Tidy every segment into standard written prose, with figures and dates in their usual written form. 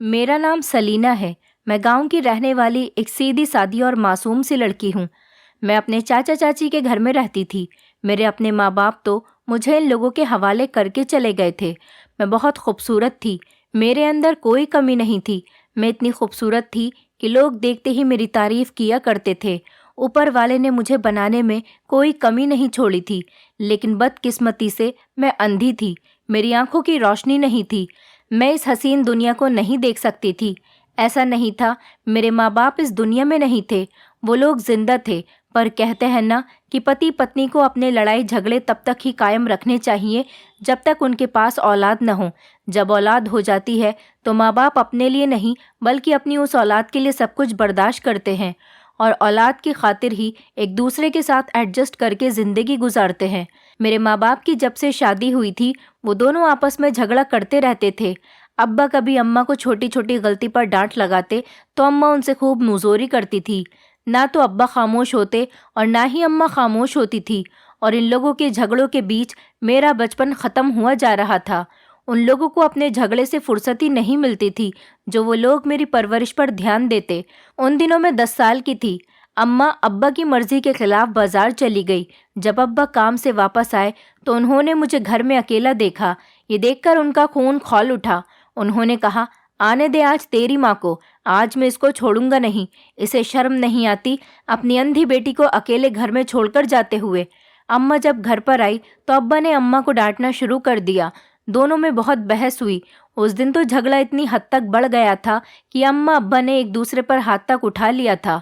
मेरा नाम सलीना है। मैं गांव की रहने वाली एक सीधी सादी और मासूम सी लड़की हूँ। मैं अपने चाचा चाची के घर में रहती थी। मेरे अपने माँ बाप तो मुझे इन लोगों के हवाले करके चले गए थे। मैं बहुत खूबसूरत थी। मेरे अंदर कोई कमी नहीं थी। मैं इतनी खूबसूरत थी कि लोग देखते ही मेरी तारीफ किया करते थे। ऊपर वाले ने मुझे बनाने में कोई कमी नहीं छोड़ी थी। लेकिन बदकिस्मती से मैं अंधी थी। मेरी आंखों की रोशनी नहीं थी। मैं इस हसीन दुनिया को नहीं देख सकती थी। ऐसा नहीं था मेरे माँ बाप इस दुनिया में नहीं थे, वो लोग जिंदा थे। पर कहते हैं ना कि पति पत्नी को अपने लड़ाई झगड़े तब तक ही कायम रखने चाहिए जब तक उनके पास औलाद न हो। जब औलाद हो जाती है तो माँ बाप अपने लिए नहीं बल्कि अपनी उस औलाद के लिए सब कुछ बर्दाश्त करते हैं और औलाद की खातिर ही एक दूसरे के साथ एडजस्ट करके ज़िंदगी गुजारते हैं। मेरे माँ बाप की जब से शादी हुई थी वो दोनों आपस में झगड़ा करते रहते थे। अब्बा कभी अम्मा को छोटी छोटी गलती पर डांट लगाते तो अम्मा उनसे खूब मुंजोरी करती थी। ना तो अब्बा खामोश होते और ना ही अम्मा खामोश होती थी। और इन लोगों के झगड़ों के बीच मेरा बचपन ख़त्म हुआ जा रहा था। उन लोगों को अपने झगड़े से फुर्सत ही नहीं मिलती थी जो वो लोग मेरी परवरिश पर ध्यान देते। उन दिनों मैं 10 साल की थी। अम्मा अब्बा की मर्जी के खिलाफ बाजार चली गई। जब अब्बा काम से वापस आए तो उन्होंने मुझे घर में अकेला देखा। ये देखकर उनका खून खौल उठा। उन्होंने कहा, आने दे आज तेरी माँ को, आज मैं इसको छोड़ूंगा नहीं। इसे शर्म नहीं आती अपनी अंधी बेटी को अकेले घर में छोड़कर जाते हुए। अम्मा जब घर पर आई तो अब्बा ने अम्मा को डांटना शुरू कर दिया। दोनों में बहुत बहस हुई। उस दिन तो झगड़ा इतनी हद तक बढ़ गया था कि अम्मा अब्बा ने एक दूसरे पर हाथ तक उठा लिया था।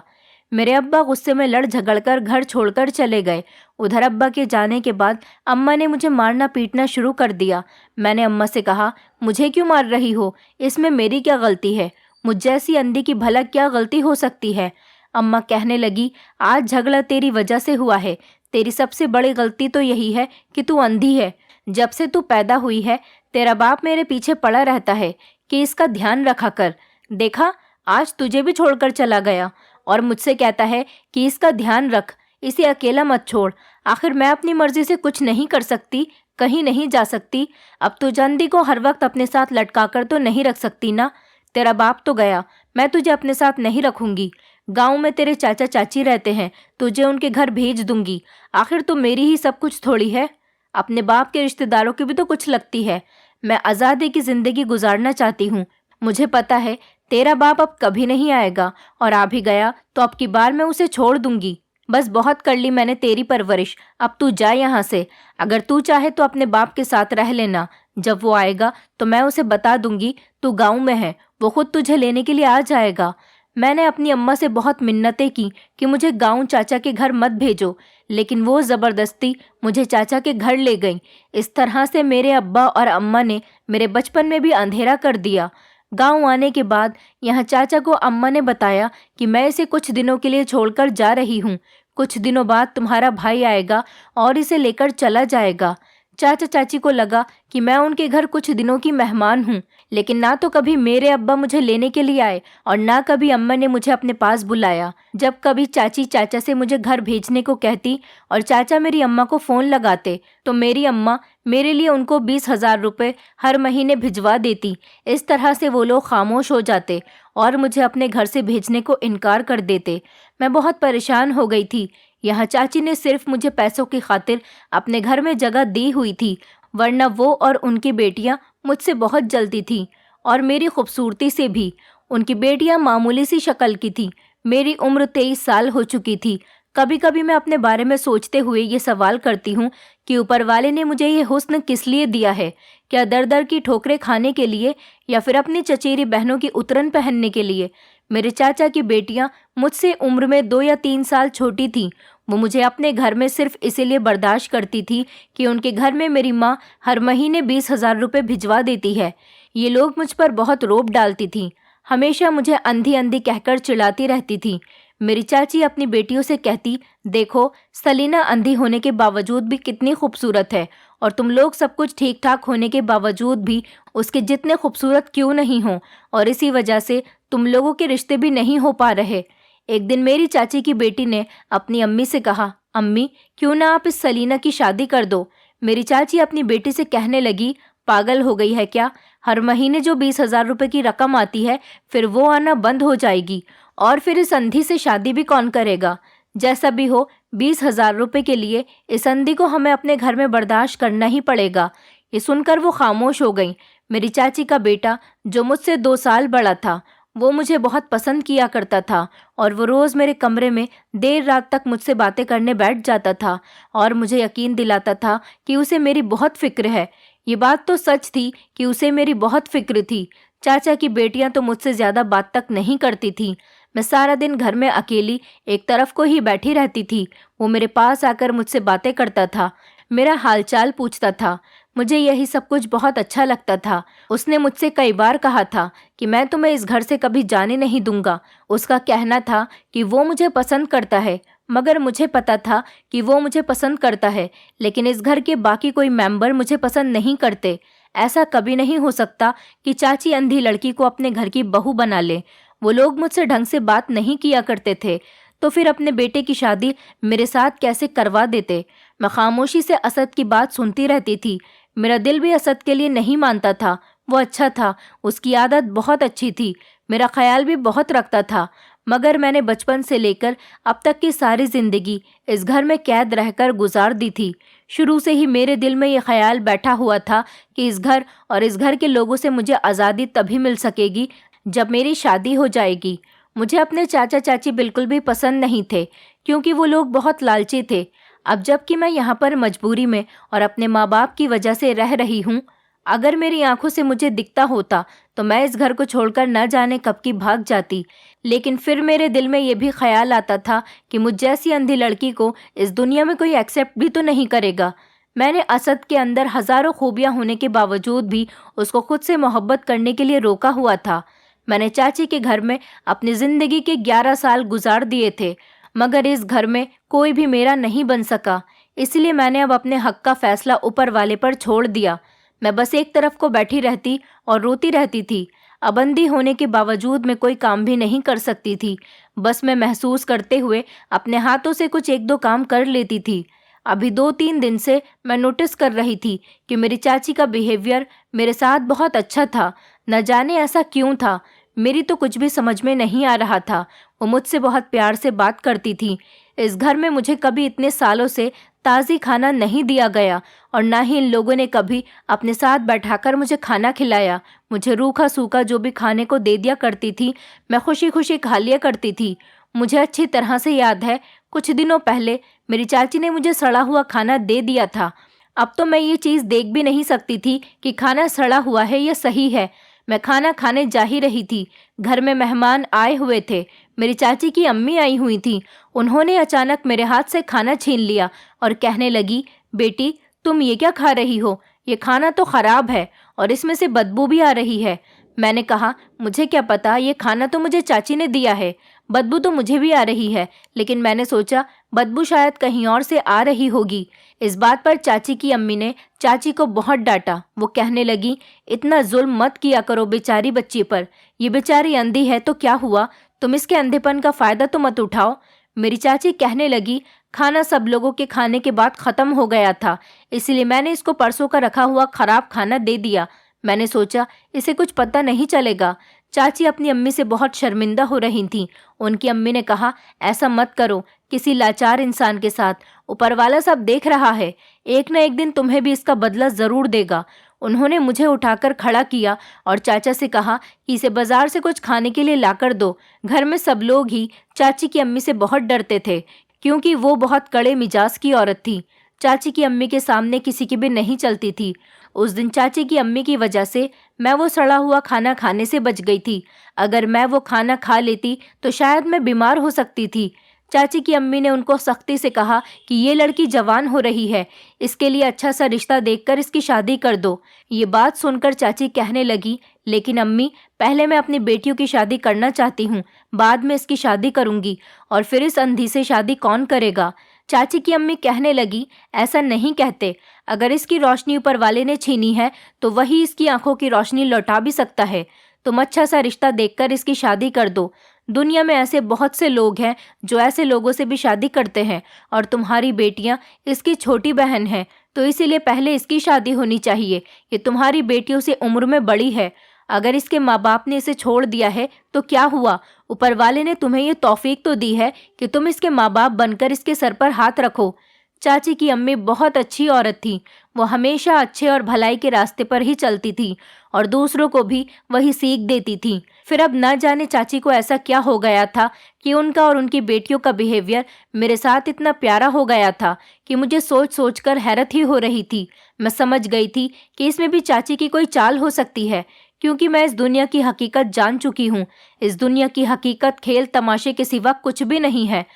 मेरे अब्बा गुस्से में लड़ झगड़कर घर छोड़कर चले गए। उधर अब्बा के जाने के बाद अम्मा ने मुझे मारना पीटना शुरू कर दिया। मैंने अम्मा से कहा, मुझे क्यों मार रही हो? इसमें मेरी क्या गलती है? मुझ जैसी अंधी की भला क्या गलती हो सकती है? अम्मा कहने लगी, आज झगड़ा तेरी वजह से हुआ है। तेरी सबसे बड़ी गलती तो यही है कि तू अंधी है। जब से तू पैदा हुई है तेरा बाप मेरे पीछे पड़ा रहता है कि इसका ध्यान रखा कर। देखा, आज तुझे भी छोड़कर चला गया और मुझसे कहता है कि इसका ध्यान रख, इसे अकेला मत छोड़। आखिर मैं अपनी मर्जी से कुछ नहीं कर सकती, कहीं नहीं जा सकती। अब तो जंदी को हर वक्त अपने साथ लटका कर तो नहीं रख सकती ना। तेरा बाप तो गया, मैं तुझे अपने साथ नहीं रखूंगी। गांव में तेरे चाचा चाची रहते हैं, तुझे उनके घर भेज दूंगी। आखिर तो मेरी ही सब कुछ थोड़ी है, अपने बाप के रिश्तेदारों की भी तो कुछ लगती है। मैं आज़ादी की ज़िंदगी गुजारना चाहती हूँ। मुझे पता है तेरा बाप अब कभी नहीं आएगा और आ भी गया तो अब की बार मैं उसे छोड़ दूंगी। बस बहुत कर ली मैंने तेरी परवरिश, अब तू जा यहाँ से। अगर तू चाहे तो अपने बाप के साथ रह लेना। जब वो आएगा तो मैं उसे बता दूंगी तू गाँव में है, वो खुद तुझे लेने के लिए आ जाएगा। मैंने अपनी अम्मा से बहुत मिन्नतें की कि मुझे गाँव चाचा के घर मत भेजो, लेकिन वो ज़बरदस्ती मुझे चाचा के घर ले गई। इस तरह से मेरे अब्बा और अम्मा ने मेरे बचपन में भी अंधेरा कर दिया। गांव आने के बाद यहाँ चाचा को अम्मा ने बताया कि मैं इसे कुछ दिनों के लिए छोड़कर जा रही हूँ। कुछ दिनों बाद तुम्हारा भाई आएगा और इसे लेकर चला जाएगा। चाचा चाची को लगा कि मैं उनके घर कुछ दिनों की मेहमान हूँ, लेकिन ना तो कभी मेरे अब्बा मुझे लेने के लिए आए और ना कभी अम्मा ने मुझे अपने पास बुलाया। जब कभी चाची चाचा से मुझे घर भेजने को कहती और चाचा मेरी अम्मा को फ़ोन लगाते तो मेरी अम्मा मेरे लिए उनको 20,000 रुपये हर महीने भिजवा देती। इस तरह से वो लोग खामोश हो जाते और मुझे अपने घर से भेजने को इनकार कर देते। मैं बहुत परेशान हो गई थी। यहाँ चाची ने सिर्फ मुझे पैसों की खातिर अपने घर में जगह दी हुई थी, वरना वो और उनकी बेटियाँ मुझसे बहुत जलती थीं और मेरी खूबसूरती से भी। उनकी बेटियाँ मामूली सी शक्ल की थीं। मेरी उम्र 23 साल हो चुकी थी। कभी कभी मैं अपने बारे में सोचते हुए ये सवाल करती हूँ कि ऊपर वाले ने मुझे ये हुस्न किस लिए दिया है? क्या दर दर की ठोकरें खाने के लिए या फिर अपनी चचेरी बहनों की उतरन पहनने के लिए? मेरे चाचा की बेटियां मुझसे उम्र में 2 या 3 साल छोटी थीं। वो मुझे अपने घर में सिर्फ इसीलिए बर्दाश्त करती थी कि उनके घर में मेरी माँ हर महीने 20,000 रुपये भिजवा देती है। ये लोग मुझ पर बहुत रोब डालती थीं, हमेशा मुझे अंधी अंधी कहकर चिढ़ाती रहती थी। मेरी चाची अपनी बेटियों से कहती, देखो सलीना अंधी होने के बावजूद भी कितनी खूबसूरत है और तुम लोग सब कुछ ठीक ठाक होने के बावजूद भी उसके जितने खूबसूरत क्यों नहीं हो, और इसी वजह से तुम लोगों के रिश्ते भी नहीं हो पा रहे। एक दिन मेरी चाची की बेटी ने अपनी अम्मी से कहा, अम्मी क्यों ना आप इस सलीना की शादी कर दो। मेरी चाची अपनी बेटी से कहने लगी, पागल हो गई है क्या? हर महीने जो 20,000 रुपए की रकम आती है फिर वो आना बंद हो जाएगी, और फिर इस अंधी से शादी भी कौन करेगा? जैसा भी हो 20,000 रुपए के लिए इस अंधी को हमें अपने घर में बर्दाश्त करना ही पड़ेगा। ये सुनकर वो खामोश हो गई। मेरी चाची का बेटा जो मुझसे 2 साल बड़ा था, वो मुझे बहुत पसंद किया करता था और वो रोज़ मेरे कमरे में देर रात तक मुझसे बातें करने बैठ जाता था और मुझे यकीन दिलाता था कि उसे मेरी बहुत फिक्र है। ये बात तो सच थी कि उसे मेरी बहुत फिक्र थी। चाचा की बेटियां तो मुझसे ज़्यादा बात तक नहीं करती थीं। मैं सारा दिन घर में अकेली एक तरफ को ही बैठी रहती थी। वो मेरे पास आकर मुझसे बातें करता था, मेरा हालचाल पूछता था। मुझे यही सब कुछ बहुत अच्छा लगता था। उसने मुझसे कई बार कहा था कि मैं तुम्हें इस घर से कभी जाने नहीं दूंगा। उसका कहना था कि वो मुझे पसंद करता है, मगर मुझे पता था कि वो मुझे पसंद करता है, लेकिन इस घर के बाकी कोई मेंबर मुझे पसंद नहीं करते। ऐसा कभी नहीं हो सकता कि चाची अंधी लड़की को अपने घर की बहू बना ले। वो लोग मुझसे ढंग से बात नहीं किया करते थे, तो फिर अपने बेटे की शादी मेरे साथ कैसे करवा देते? मैं खामोशी से असद की बात सुनती रहती थी। मेरा दिल भी असद के लिए नहीं मानता था। वो अच्छा था, उसकी आदत बहुत अच्छी थी, मेरा ख्याल भी बहुत रखता था, मगर मैंने बचपन से लेकर अब तक की सारी ज़िंदगी इस घर में कैद रहकर गुजार दी थी। शुरू से ही मेरे दिल में ये ख्याल बैठा हुआ था कि इस घर और इस घर के लोगों से मुझे आज़ादी तभी मिल सकेगी जब मेरी शादी हो जाएगी। मुझे अपने चाचा चाची बिल्कुल भी पसंद नहीं थे, क्योंकि वो लोग बहुत लालची थे। अब जबकि मैं यहाँ पर मजबूरी में और अपने माँ बाप की वजह से रह रही हूँ, अगर मेरी आंखों से मुझे दिखता होता तो मैं इस घर को छोड़कर न जाने कब की भाग जाती। लेकिन फिर मेरे दिल में ये भी ख्याल आता था कि मुझ जैसी अंधी लड़की को इस दुनिया में कोई एक्सेप्ट भी तो नहीं करेगा। मैंने असद के अंदर हज़ारों खूबियाँ होने के बावजूद भी उसको खुद से मोहब्बत करने के लिए रोका हुआ था। मैंने चाची के घर में अपनी ज़िंदगी के 11 साल गुजार दिए थे, मगर इस घर में कोई भी मेरा नहीं बन सका। इसलिए मैंने अब अपने हक का फैसला ऊपर वाले पर छोड़ दिया। मैं बस एक तरफ को बैठी रहती और रोती रहती थी। अब अंधी होने के बावजूद मैं कोई काम भी नहीं कर सकती थी। बस मैं महसूस करते हुए अपने हाथों से कुछ एक दो काम कर लेती थी। अभी 2-3 दिन से मैं नोटिस कर रही थी कि मेरी चाची का बिहेवियर मेरे साथ बहुत अच्छा था। न जाने ऐसा क्यों था, मेरी तो कुछ भी समझ में नहीं आ रहा था। वो मुझसे बहुत प्यार से बात करती थी। इस घर में मुझे कभी इतने सालों से ताज़ी खाना नहीं दिया गया और ना ही इन लोगों ने कभी अपने साथ बैठाकर मुझे खाना खिलाया। मुझे रूखा सूखा जो भी खाने को दे दिया करती थी, मैं खुशी खुशी खा लिया करती थी। मुझे अच्छी तरह से याद है, कुछ दिनों पहले मेरी चाची ने मुझे सड़ा हुआ खाना दे दिया था। अब तो मैं ये चीज़ देख भी नहीं सकती थी कि खाना सड़ा हुआ है या सही है। मैं खाना खाने जा ही रही थी। घर में मेहमान आए हुए थे। मेरी चाची की अम्मी आई हुई थी। उन्होंने अचानक मेरे हाथ से खाना छीन लिया और कहने लगी, बेटी तुम ये क्या खा रही हो? ये खाना तो ख़राब है और इसमें से बदबू भी आ रही है। मैंने कहा, मुझे क्या पता, ये खाना तो मुझे चाची ने दिया है। बदबू तो मुझे भी आ रही है, लेकिन मैंने सोचा बदबू शायद कहीं और से आ रही होगी। इस बात पर चाची की अम्मी ने चाची को बहुत डांटा। वो कहने लगी, इतना जुल्म मत किया करो बेचारी बच्ची पर। ये बेचारी अंधी है तो क्या हुआ, तुम इसके अंधेपन का फ़ायदा तो मत उठाओ। मेरी चाची कहने लगी, खाना सब लोगों के खाने के बाद ख़त्म हो गया था, इसलिए मैंने इसको परसों का रखा हुआ ख़राब खाना दे दिया। मैंने सोचा इसे कुछ पता नहीं चलेगा। चाची अपनी अम्मी से बहुत शर्मिंदा हो रही थीं। उनकी अम्मी ने कहा, ऐसा मत करो किसी लाचार इंसान के साथ। ऊपर वाला सब देख रहा है, एक न एक दिन तुम्हें भी इसका बदला ज़रूर देगा। उन्होंने मुझे उठाकर खड़ा किया और चाचा से कहा कि इसे बाजार से कुछ खाने के लिए लाकर दो। घर में सब लोग ही चाची की अम्मी से बहुत डरते थे, क्योंकि वो बहुत कड़े मिजाज की औरत थी। चाची की अम्मी के सामने किसी की भी नहीं चलती थी। उस दिन चाची की अम्मी की वजह से मैं वो सड़ा हुआ खाना खाने से बच गई थी। अगर मैं वो खाना खा लेती तो शायद मैं बीमार हो सकती थी। चाची की अम्मी ने उनको सख्ती से कहा कि ये लड़की जवान हो रही है, इसके लिए अच्छा सा रिश्ता देखकर इसकी शादी कर दो। ये बात सुनकर चाची कहने लगी, लेकिन अम्मी, पहले मैं अपनी बेटियों की शादी करना चाहती हूँ, बाद में इसकी शादी करूँगी, और फिर इस अंधी से शादी कौन करेगा? चाची की अम्मी कहने लगी, ऐसा नहीं कहते। अगर इसकी रोशनी ऊपर वाले ने छीनी है तो वही इसकी आंखों की रोशनी लौटा भी सकता है। तुम अच्छा सा रिश्ता देखकर इसकी शादी कर दो। दुनिया में ऐसे बहुत से लोग हैं जो ऐसे लोगों से भी शादी करते हैं, और तुम्हारी बेटियां इसकी छोटी बहन हैं, तो इसीलिए पहले इसकी शादी होनी चाहिए। ये तुम्हारी बेटियों से उम्र में बड़ी है। अगर इसके माँ बाप ने इसे छोड़ दिया है तो क्या हुआ, ऊपर वाले ने तुम्हें ये तौफीक तो दी है कि तुम इसके माँ बाप बनकर इसके सर पर हाथ रखो। चाची की अम्मी बहुत अच्छी औरत थी। वो हमेशा अच्छे और भलाई के रास्ते पर ही चलती थी और दूसरों को भी वही सीख देती थी। फिर अब न जाने चाची को ऐसा क्या हो गया था कि उनका और उनकी बेटियों का बिहेवियर मेरे साथ इतना प्यारा हो गया था कि मुझे सोच सोच कर हैरत ही हो रही थी। मैं समझ गई थी कि इसमें भी चाची की कोई चाल हो सकती है, क्योंकि मैं इस दुनिया की हकीकत जान चुकी हूँ। इस दुनिया की हकीकत खेल तमाशे के सिवा कुछ भी नहीं है।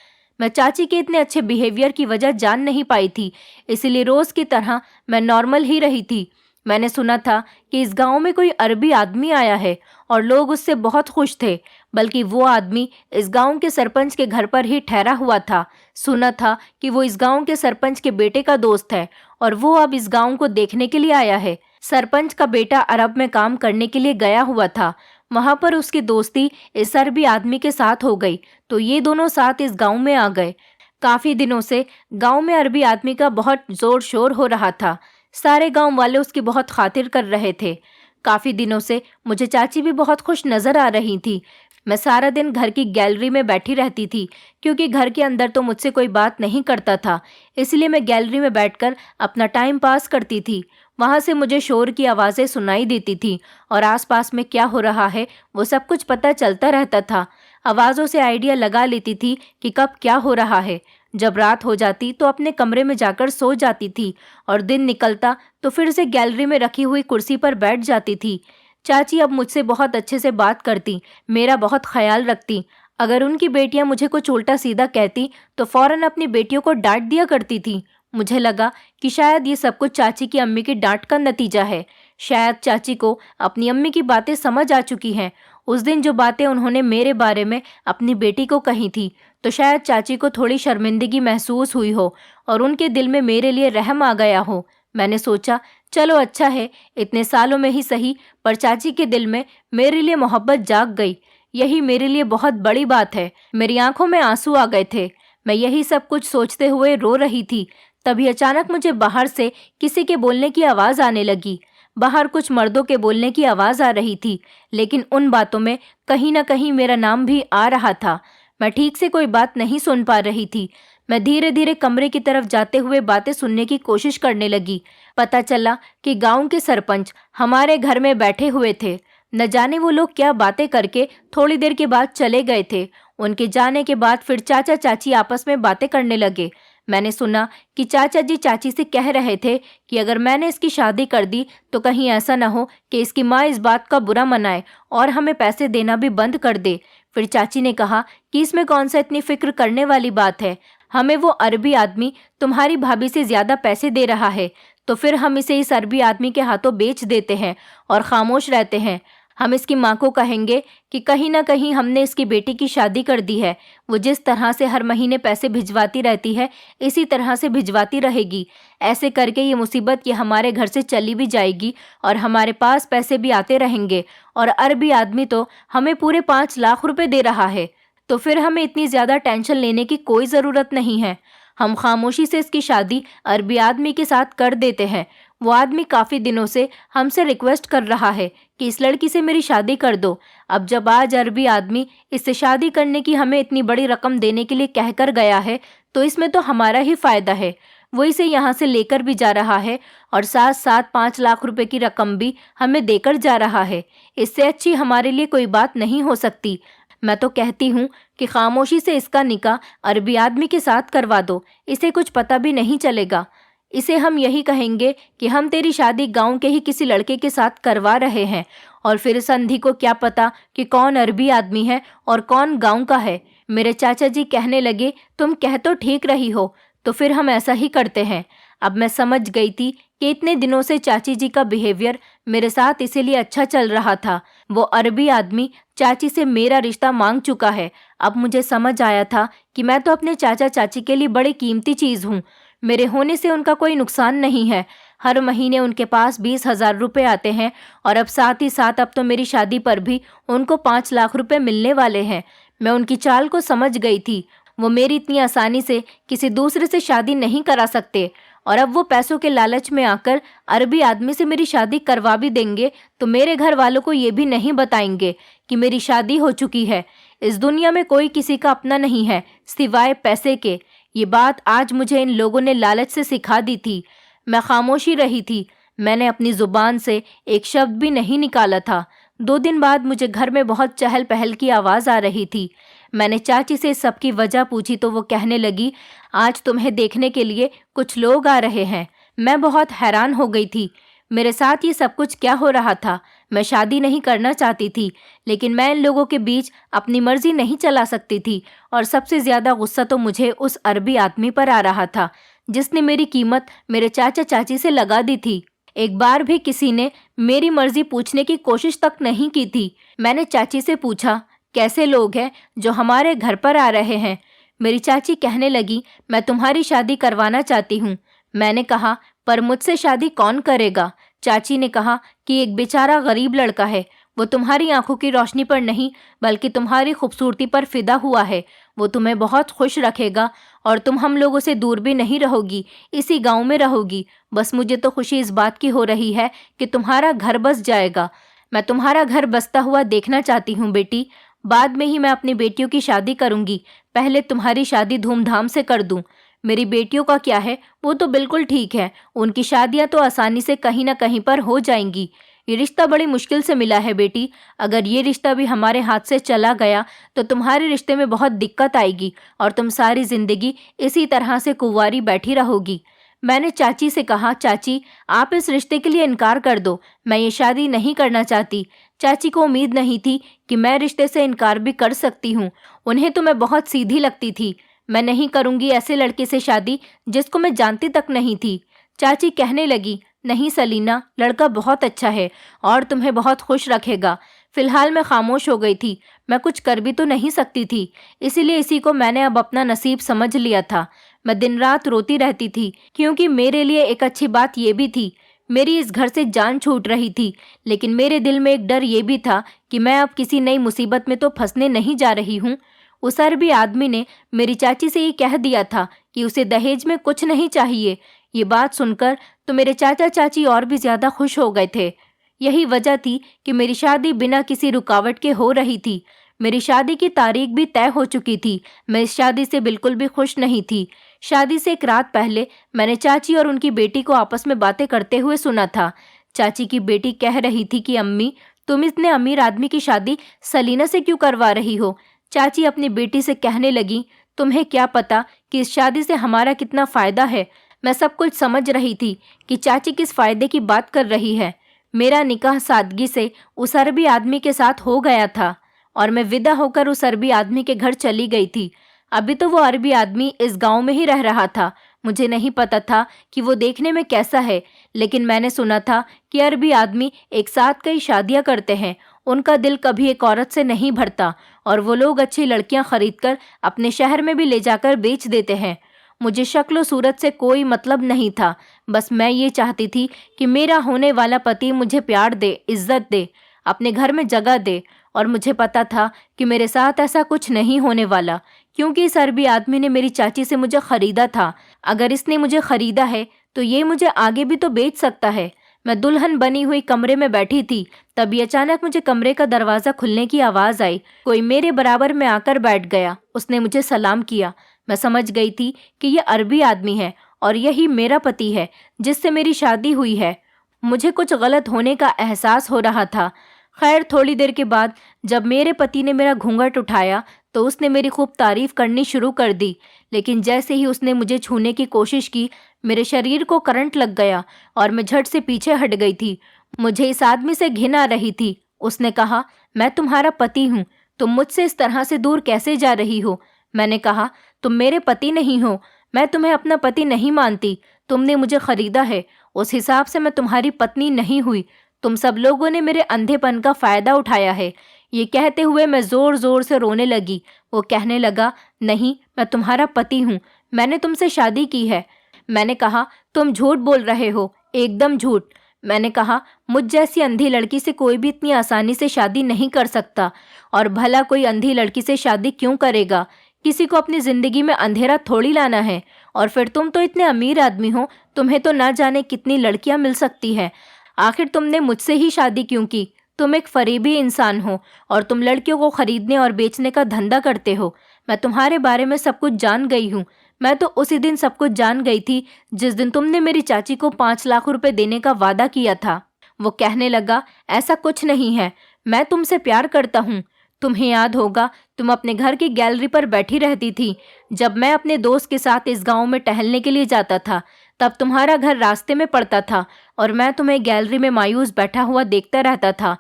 मैं चाची के इतने अच्छे बिहेवियर की वजह जान नहीं पाई थी, इसीलिए रोज की तरह मैं नॉर्मल ही रही थी। मैंने सुना था कि इस गांव में कोई अरबी आदमी आया है और लोग उससे बहुत खुश थे, बल्कि वो आदमी इस गांव के सरपंच के घर पर ही ठहरा हुआ था। सुना था कि वो इस गांव के सरपंच के बेटे का दोस्त है और वो अब इस गांव को देखने के लिए आया है। सरपंच का बेटा अरब में काम करने के लिए गया हुआ था। वहां पर उसकी दोस्ती इस अरबी आदमी के साथ हो गई, तो ये दोनों साथ इस गांव में आ गए। काफी दिनों से गांव में अरबी आदमी का बहुत जोर शोर हो रहा था। सारे गांव वाले उसकी बहुत खातिर कर रहे थे। काफी दिनों से मुझे चाची भी बहुत खुश नजर आ रही थी। मैं सारा दिन घर की गैलरी में बैठी रहती थी, क्योंकि घर के अंदर तो मुझसे कोई बात नहीं करता था, इसलिए मैं गैलरी में बैठकर अपना टाइम पास करती थी। वहां से मुझे शोर की आवाज़ें सुनाई देती थी और आसपास में क्या हो रहा है वो सब कुछ पता चलता रहता था। आवाज़ों से आइडिया लगा लेती थी कि कब क्या हो रहा है। जब रात हो जाती तो अपने कमरे में जाकर सो जाती थी और दिन निकलता तो फिर से गैलरी में रखी हुई कुर्सी पर बैठ जाती थी। चाची अब मुझसे बहुत अच्छे से बात करती, मेरा बहुत ख्याल रखती। अगर उनकी बेटियां मुझे कुछ उल्टा सीधा कहती तो फौरन अपनी बेटियों को डांट दिया करती थी। मुझे लगा कि शायद ये सब कुछ चाची की अम्मी की डांट का नतीजा है। शायद चाची को अपनी अम्मी की बातें समझ आ चुकी हैं। उस दिन जो बातें उन्होंने मेरे बारे में अपनी बेटी को कही थी, तो शायद चाची को थोड़ी शर्मिंदगी महसूस हुई हो और उनके दिल में मेरे लिए रहम आ गया हो। मैंने सोचा, चलो अच्छा है, इतने सालों में ही सही, पर चाची के दिल में मेरे लिए मोहब्बत जाग गई। यही मेरे लिए बहुत बड़ी बात है। मेरी आंखों में आंसू आ गए थे। मैं यही सब कुछ सोचते हुए रो रही थी। तभी अचानक मुझे बाहर से किसी के बोलने की आवाज़ आने लगी। बाहर कुछ मर्दों के बोलने की आवाज़ आ रही थी, लेकिन उन बातों में कहीं ना कहीं मेरा नाम भी आ रहा था। मैं ठीक से कोई बात नहीं सुन पा रही थी। मैं धीरे धीरे कमरे की तरफ जाते हुए बातें सुनने की कोशिश करने लगी। पता चला कि गांव के सरपंच हमारे घर में बैठे हुए थे। न जाने वो लोग क्या बातें करके थोड़ी देर के बाद चले गए थे। उनके जाने के बाद फिर चाचा चाची आपस में बातें करने लगे। मैंने सुना कि चाचा जी चाची से कह रहे थे कि अगर मैंने इसकी शादी कर दी तो कहीं ऐसा ना हो कि इसकी माँ इस बात का बुरा मनाए और हमें पैसे देना भी बंद कर दे। फिर चाची ने कहा कि इसमें कौन सा इतनी फिक्र करने वाली बात है, हमें वो अरबी आदमी तुम्हारी भाभी से ज्यादा पैसे दे रहा है, तो फिर हम इसे इस अरबी आदमी के हाथों बेच देते हैं और खामोश रहते हैं। हम इसकी माँ को कहेंगे कि कहीं ना कहीं हमने इसकी बेटी की शादी कर दी है। वो जिस तरह से हर महीने पैसे भिजवाती रहती है, इसी तरह से भिजवाती रहेगी। ऐसे करके ये मुसीबत ये हमारे घर से चली भी जाएगी और हमारे पास पैसे भी आते रहेंगे। और अरबी आदमी तो हमें पूरे 5 लाख रुपए दे रहा है, तो फिर हमें इतनी ज़्यादा टेंशन लेने की कोई ज़रूरत नहीं है। हम खामोशी से इसकी शादी अरबी आदमी के साथ कर देते हैं। वो आदमी काफ़ी दिनों से हमसे रिक्वेस्ट कर रहा है कि इस लड़की से मेरी शादी कर दो। अब जब आज अरबी आदमी इससे शादी करने की हमें इतनी बड़ी रकम देने के लिए कह कर गया है, तो इसमें तो हमारा ही फ़ायदा है। वो इसे यहाँ से लेकर भी जा रहा है और साथ साथ 5 लाख रुपए की रकम भी हमें देकर जा रहा है। इससे अच्छी हमारे लिए कोई बात नहीं हो सकती। मैं तो कहती हूँ कि खामोशी से इसका निकाह अरबी आदमी के साथ करवा दो। इसे कुछ पता भी नहीं चलेगा। इसे हम यही कहेंगे कि हम तेरी शादी गांव के ही किसी लड़के के साथ करवा रहे हैं, और फिर संधि को क्या पता कि कौन अरबी आदमी है और कौन गांव का है। मेरे चाचा जी कहने लगे, तुम कह तो ठीक रही हो, तो फिर हम ऐसा ही करते हैं। अब मैं समझ गई थी कि इतने दिनों से चाची जी का बिहेवियर मेरे साथ इसीलिए अच्छा चल रहा था। वो अरबी आदमी चाची से मेरा रिश्ता मांग चुका है। अब मुझे समझ आया था कि मैं तो अपने चाचा चाची के लिए बड़ी कीमती चीज़ हूँ। मेरे होने से उनका कोई नुकसान नहीं है। हर महीने उनके पास 20,000 रुपये आते हैं और अब साथ ही साथ अब तो मेरी शादी पर भी उनको 5 लाख रुपए मिलने वाले हैं। मैं उनकी चाल को समझ गई थी। वो मेरी इतनी आसानी से किसी दूसरे से शादी नहीं करा सकते, और अब वो पैसों के लालच में आकर अरबी आदमी से मेरी शादी करवा भी देंगे तो मेरे घर वालों को ये भी नहीं बताएंगे कि मेरी शादी हो चुकी है। इस दुनिया में कोई किसी का अपना नहीं है सिवाय पैसे के। ये बात आज मुझे इन लोगों ने लालच से सिखा दी थी। मैं खामोशी रही थी। मैंने अपनी जुबान से एक शब्द भी नहीं निकाला था। 2 दिन बाद मुझे घर में बहुत चहल पहल की आवाज़ आ रही थी। मैंने चाची से सबकी वजह पूछी तो वो कहने लगी, आज तुम्हें देखने के लिए कुछ लोग आ रहे हैं। मैं बहुत हैरान हो गई थी। मेरे साथ ये सब कुछ क्या हो रहा था? मैं शादी नहीं करना चाहती थी, लेकिन मैं इन लोगों के बीच अपनी मर्जी नहीं चला सकती थी। और सबसे ज़्यादा गुस्सा तो मुझे उस अरबी आदमी पर आ रहा था जिसने मेरी कीमत मेरे चाचा चाची से लगा दी थी। एक बार भी किसी ने मेरी मर्जी पूछने की कोशिश तक नहीं की थी। मैंने चाची से पूछा, कैसे लोग हैं जो हमारे घर पर आ रहे हैं? मेरी चाची कहने लगी, मैं तुम्हारी शादी करवाना चाहती हूँ। मैंने कहा, पर मुझसे शादी कौन करेगा? चाची ने कहा कि एक बेचारा गरीब लड़का है। वो तुम्हारी आंखों की रोशनी पर नहीं बल्कि तुम्हारी खूबसूरती पर फिदा हुआ है। वो तुम्हें बहुत खुश रखेगा और तुम हम लोगों से दूर भी नहीं रहोगी, इसी गांव में रहोगी। बस मुझे तो खुशी इस बात की हो रही है कि तुम्हारा घर बस जाएगा। मैं तुम्हारा घर बसता हुआ देखना चाहती हूँ बेटी। बाद में ही मैं अपनी बेटियों की शादी करूँगी। पहले तुम्हारी शादी धूमधाम से कर दूँ। मेरी बेटियों का क्या है, वो तो बिल्कुल ठीक है। उनकी शादियाँ तो आसानी से कहीं ना कहीं पर हो जाएंगी। ये रिश्ता बड़ी मुश्किल से मिला है बेटी। अगर ये रिश्ता भी हमारे हाथ से चला गया तो तुम्हारे रिश्ते में बहुत दिक्कत आएगी और तुम सारी जिंदगी इसी तरह से कुंवारी बैठी रहोगी। मैंने चाची से कहा, चाची आप इस रिश्ते के लिए इनकार कर दो। मैं ये शादी नहीं करना चाहती। चाची को उम्मीद नहीं थी कि मैं रिश्ते से इनकार भी कर सकती हूँ। उन्हें तो मैं बहुत सीधी लगती थी। मैं नहीं करूँगी ऐसे लड़के से शादी जिसको मैं जानती तक नहीं थी। चाची कहने लगी, नहीं सलीना, लड़का बहुत अच्छा है और तुम्हें बहुत खुश रखेगा। फिलहाल मैं खामोश हो गई थी। मैं कुछ कर भी तो नहीं सकती थी, इसीलिए इसी को मैंने अब अपना नसीब समझ लिया था। मैं दिन रात रोती रहती थी क्योंकि मेरे लिए एक अच्छी बात ये भी थी, मेरी इस घर से जान छूट रही थी। लेकिन मेरे दिल में एक डर ये भी था कि मैं अब किसी नई मुसीबत में तो फंसने नहीं जा रही हूँ। उस अरबी आदमी ने मेरी चाची से ये कह दिया था कि उसे दहेज में कुछ नहीं चाहिए। ये बात सुनकर तो मेरे चाचा चाची और भी ज्यादा खुश हो गए थे। यही वजह थी कि मेरी शादी बिना किसी रुकावट के हो रही थी। मेरी शादी की तारीख भी तय हो चुकी थी। मैं इस शादी से बिल्कुल भी खुश नहीं थी। शादी से एक रात पहले मैंने चाची और उनकी बेटी को आपस में बातें करते हुए सुना था। चाची की बेटी कह रही थी कि अम्मी, तुम इतने अमीर आदमी की शादी सलीना से क्यों करवा रही हो? चाची अपनी बेटी से कहने लगी, तुम्हें क्या पता कि इस शादी से हमारा कितना फायदा है। मैं सब कुछ समझ रही थी कि चाची किस फायदे की बात कर रही है। मेरा निकाह सादगी से उस अरबी आदमी के साथ हो गया था और मैं विदा होकर उस अरबी आदमी के घर चली गई थी। अभी तो वो अरबी आदमी इस गांव में ही रह रहा था। मुझे नहीं पता था कि वो देखने में कैसा है, लेकिन मैंने सुना था कि अरबी आदमी एक साथ कई शादियां करते हैं। उनका दिल कभी एक औरत से नहीं भरता और वो लोग अच्छी लड़कियां खरीदकर अपने शहर में भी ले जाकर बेच देते हैं। मुझे शक्ल सूरत से कोई मतलब नहीं था। बस मैं ये चाहती थी कि मेरा होने वाला पति मुझे प्यार दे, इज्जत दे, अपने घर में जगह दे। और मुझे पता था कि मेरे साथ ऐसा कुछ नहीं होने वाला, क्योंकि इस अरबी आदमी ने मेरी चाची से मुझे खरीदा था। अगर इसने मुझे खरीदा है तो ये मुझे आगे भी तो बेच सकता है। मैं दुल्हन बनी हुई कमरे में बैठी थी, तभी अचानक मुझे कमरे का दरवाज़ा खुलने की आवाज़ आई। कोई मेरे बराबर में आकर बैठ गया। उसने मुझे सलाम किया। मैं समझ गई थी कि यह अरबी आदमी है और यही मेरा पति है जिससे मेरी शादी हुई है। मुझे कुछ गलत होने का एहसास हो रहा था। खैर, थोड़ी देर के बाद जब मेरे पति ने मेरा घूंघट उठाया तो उसने मेरी खूब तारीफ करनी शुरू कर दी। लेकिन जैसे ही उसने मुझे छूने की कोशिश की, मेरे शरीर को करंट लग गया और मैं झट से पीछे हट गई थी। मुझे इस आदमी से घिन आ रही थी। उसने कहा, मैं तुम्हारा पति हूँ, तुम मुझसे इस तरह से दूर कैसे जा रही हो? मैंने कहा, तुम मेरे पति नहीं हो। मैं तुम्हें अपना पति नहीं मानती। तुमने मुझे खरीदा है, उस हिसाब से मैं तुम्हारी पत्नी नहीं हुई। तुम सब लोगों ने मेरे अंधेपन का फायदा उठाया है। ये कहते हुए मैं जोर जोर से रोने लगी। वो कहने लगा, नहीं, मैं तुम्हारा पति हूँ, मैंने तुमसे शादी की है। मैंने कहा, तुम झूठ बोल रहे हो, एकदम झूठ। मैंने कहा, मुझ जैसी अंधी लड़की से कोई भी इतनी आसानी से शादी नहीं कर सकता। और भला कोई अंधी लड़की से शादी क्यों करेगा? किसी को अपनी जिंदगी में अंधेरा थोड़ी लाना है। और फिर तुम तो इतने अमीर आदमी हो, तुम्हें तो ना जाने कितनी लड़कियां मिल सकती है। आखिर तुमने मुझसे ही शादी क्यों की? तुम एक फरेबी इंसान हो और तुम लड़कियों को खरीदने और बेचने का धंधा करते हो। मैं तुम्हारे बारे में सब कुछ जान गई हूँ। मैं तो उसी दिन सब कुछ जान गई थी जिस दिन तुमने मेरी चाची को 5 लाख रुपए देने का वादा किया था। वो कहने लगा, ऐसा कुछ नहीं है, मैं तुमसे प्यार करता हूँ। तुम्हें याद होगा, तुम अपने घर की गैलरी पर बैठी रहती थी जब मैं अपने दोस्त के साथ इस गांव में टहलने के लिए जाता था। तब तुम्हारा घर रास्ते में पड़ता था और मैं तुम्हें गैलरी में मायूस बैठा हुआ देखता रहता था।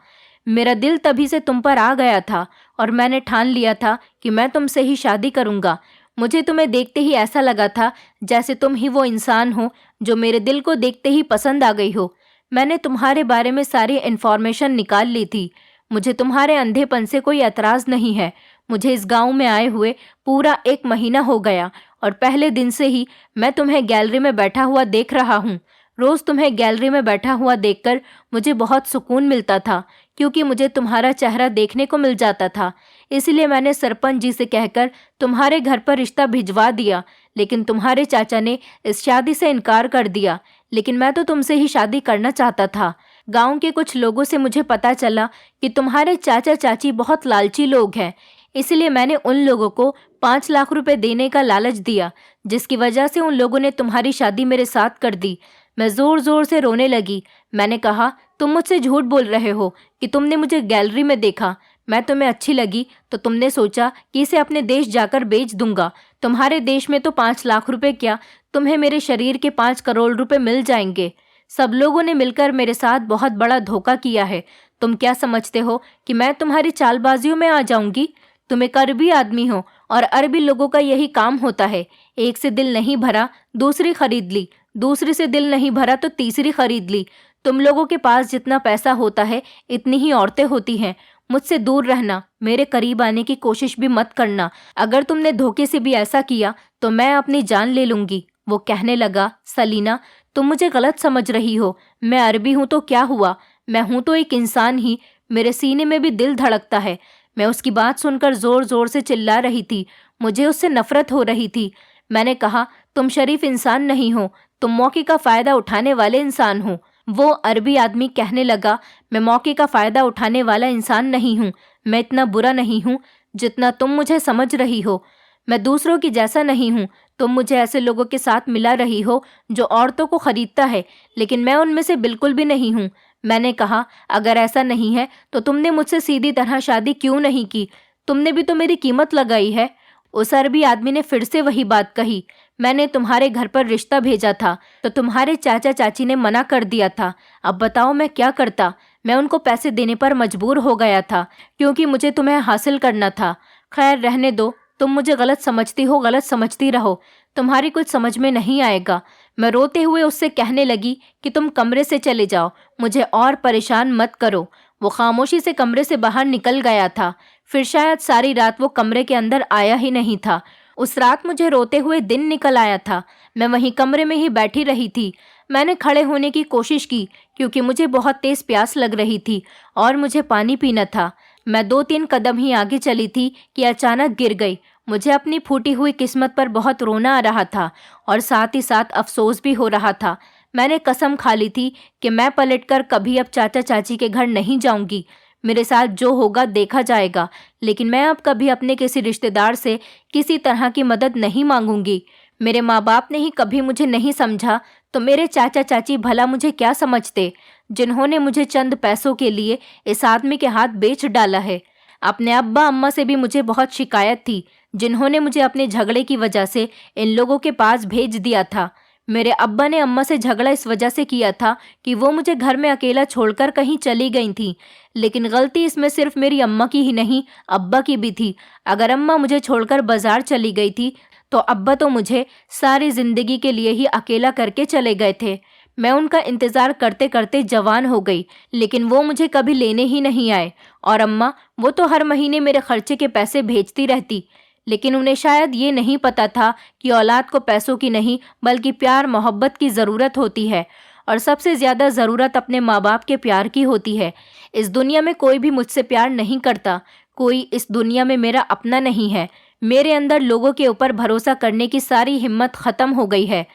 मेरा दिल तभी से तुम पर आ गया था और मैंने ठान लिया था कि मैं तुमसे ही शादी करूंगा। मुझे तुम्हें देखते ही ऐसा लगा था जैसे तुम ही वो इंसान हो जो मेरे दिल को देखते ही पसंद आ गई हो। मैंने तुम्हारे बारे में सारी इन्फॉर्मेशन निकाल ली थी। मुझे तुम्हारे अंधेपन से कोई एतराज़ नहीं है। मुझे इस गांव में आए हुए पूरा 1 महीना हो गया और पहले दिन से ही मैं तुम्हें गैलरी में बैठा हुआ देख रहा हूँ। रोज़ तुम्हें गैलरी में बैठा हुआ देखकर मुझे बहुत सुकून मिलता था, क्योंकि मुझे तुम्हारा चेहरा देखने को मिल जाता था। इसलिए मैंने सरपंच जी से कहकर तुम्हारे घर पर रिश्ता भिजवा दिया, लेकिन तुम्हारे चाचा ने इस शादी से इनकार कर दिया। लेकिन मैं तो तुमसे ही शादी करना चाहता था। गांव के कुछ लोगों से मुझे पता चला कि तुम्हारे चाचा चाची बहुत लालची लोग हैं। इसलिए मैंने उन लोगों को 5 लाख रुपए देने का लालच दिया, जिसकी वजह से उन लोगों ने तुम्हारी शादी मेरे साथ कर दी। मैं जोर जोर से रोने लगी। मैंने कहा, तुम मुझसे झूठ बोल रहे हो कि तुमने मुझे गैलरी में देखा। मैं तुम्हें अच्छी लगी तो तुमने सोचा कि इसे अपने देश जाकर बेच दूंगा। तुम्हारे देश में तो 5 लाख रुपए क्या, तुम्हें मेरे शरीर के 5 करोड़ रुपए मिल जाएंगे। सब लोगों ने मिलकर मेरे साथ बहुत बड़ा धोखा किया है। तुम क्या समझते हो कि मैं तुम्हारी चालबाजियों में आ जाऊंगी? तुम एक अरबी आदमी हो और अरबी लोगों का यही काम होता है। एक से दिल नहीं भरा, दूसरी खरीद ली, दूसरी से दिल नहीं भरा तो तीसरी खरीद ली। तुम लोगों के पास जितना पैसा होता है इतनी ही औरतें होती हैं। मुझसे दूर रहना, मेरे करीब आने की कोशिश भी मत करना। अगर तुमने धोखे से भी ऐसा किया तो मैं अपनी जान ले लूंगी। वो कहने लगा, सलीना, तुम मुझे गलत समझ रही हो। मैं अरबी हूं तो क्या हुआ, मैं हूं तो एक इंसान ही। मेरे सीने में भी दिल धड़कता है। मैं उसकी बात सुनकर जोर जोर से चिल्ला रही थी। मुझे उससे नफरत हो रही थी। मैंने कहा, तुम शरीफ इंसान नहीं हो, तुम मौके का फायदा उठाने वाले इंसान हो। वो अरबी आदमी कहने लगा, मैं मौके का फायदा उठाने वाला इंसान नहीं हूँ। मैं इतना बुरा नहीं हूँ जितना तुम मुझे समझ रही हो। मैं दूसरों की जैसा नहीं हूँ। तुम मुझे ऐसे लोगों के साथ मिला रही हो जो औरतों को खरीदता है, लेकिन मैं उनमें से बिल्कुल भी नहीं हूँ। मैंने कहा, अगर ऐसा नहीं है तो तुमने मुझसे सीधी तरह शादी क्यों नहीं की? तुमने भी तो मेरी कीमत लगाई है। उस अरबी आदमी ने फिर से वही बात कही। मैंने तुम्हारे घर पर रिश्ता भेजा था तो तुम्हारे चाचा चाची ने मना कर दिया था। अब बताओ मैं क्या करता? मैं उनको पैसे देने पर मजबूर हो गया था, क्योंकि मुझे तुम्हें हासिल करना था। खैर रहने दो, तुम मुझे गलत समझती हो, गलत समझती रहो, तुम्हारी कुछ समझ में नहीं आएगा। मैं रोते हुए उससे कहने लगी कि तुम कमरे से चले जाओ, मुझे और परेशान मत करो। वो खामोशी से कमरे से बाहर निकल गया था। फिर शायद सारी रात वो कमरे के अंदर आया ही नहीं था। उस रात मुझे रोते हुए दिन निकल आया था। मैं वहीं कमरे में ही बैठी रही थी। मैंने खड़े होने की कोशिश की क्योंकि मुझे बहुत तेज प्यास लग रही थी और मुझे पानी पीना था। मैं 2-3 कदम ही आगे चली थी कि अचानक गिर गई। मुझे अपनी फूटी हुई किस्मत पर बहुत रोना आ रहा था और साथ ही साथ अफसोस भी हो रहा था। मैंने कसम खा ली थी कि मैं पलटकर कभी अब चाचा चाची के घर नहीं जाऊंगी। मेरे साथ जो होगा देखा जाएगा, लेकिन मैं अब कभी अपने किसी रिश्तेदार से किसी तरह की मदद नहीं मांगूंगी। मेरे माँ बाप ने ही कभी मुझे नहीं समझा तो मेरे चाचा चाची भला मुझे क्या समझते, जिन्होंने मुझे चंद पैसों के लिए इस आदमी के हाथ बेच डाला है। अपने अब्बा अम्मा से भी मुझे बहुत शिकायत थी, जिन्होंने मुझे अपने झगड़े की वजह से इन लोगों के पास भेज दिया था। मेरे अब्बा ने अम्मा से झगड़ा इस वजह से किया था कि वो मुझे घर में अकेला छोड़कर कहीं चली गई थी। लेकिन गलती इसमें सिर्फ मेरी अम्मा की ही नहीं, अब्बा की भी थी। अगर अम्मा मुझे छोड़कर बाजार चली गई थी तो अब्बा तो मुझे सारी जिंदगी के लिए ही अकेला करके चले गए थे। मैं उनका इंतज़ार करते करते जवान हो गई, लेकिन वो मुझे कभी लेने ही नहीं आए। और अम्मा, वो तो हर महीने मेरे खर्चे के पैसे भेजती रहती, लेकिन उन्हें शायद ये नहीं पता था कि औलाद को पैसों की नहीं बल्कि प्यार मोहब्बत की ज़रूरत होती है। और सबसे ज़्यादा ज़रूरत अपने माँ बाप के प्यार की होती है। इस दुनिया में कोई भी मुझसे प्यार नहीं करता। कोई इस दुनिया में मेरा अपना नहीं है। मेरे अंदर लोगों के ऊपर भरोसा करने की सारी हिम्मत ख़त्म हो गई है।